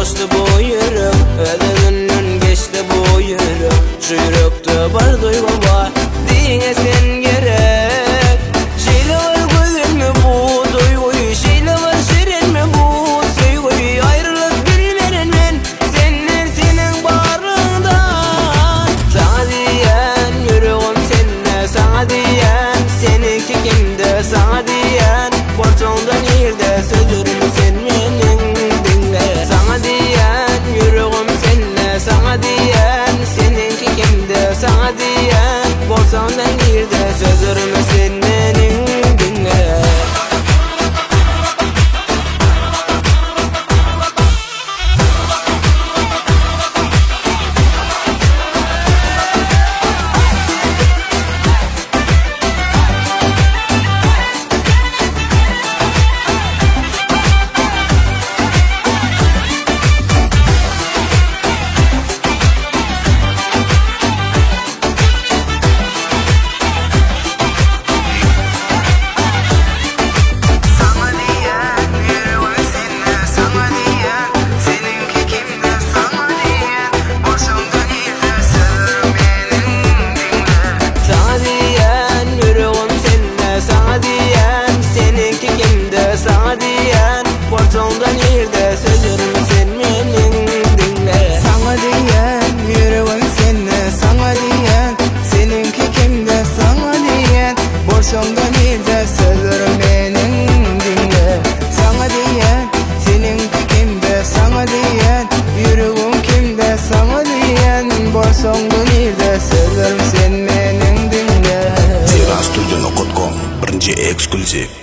coştu bu yürek, ölümünün geçti bu yürek. Şu yürekte var duygum var, dine sen gerek. Şeyle var gülün mü bu duyguyu, şeyle var şirin mi bu sevguyu. Ayrılık bilmeren men, senin varlığından. Sana diyen yüreğim seninle, sana diyen seninki kimde, sana diyen borçondan yerde sözlerimi sen menin dinle. Sana diyen yüreğim seninle, sana diyen seninki kimde, sana diyen borçondan yerde sözlerimi sen menin dinle. Sana diyen borçondan yerde sözlerimi sen menin dinle. Sana diyen yüreğim seninle, sana diyen seninki kimde, sana diyen borçondan yerde sözlerim menin dinle. Sana diyen seninki kimde, sana diyen yüreğim kimde, sana diyen borçondan yerde sözlerim sen menin dinle. Zira Studio.com birinci eksklusif.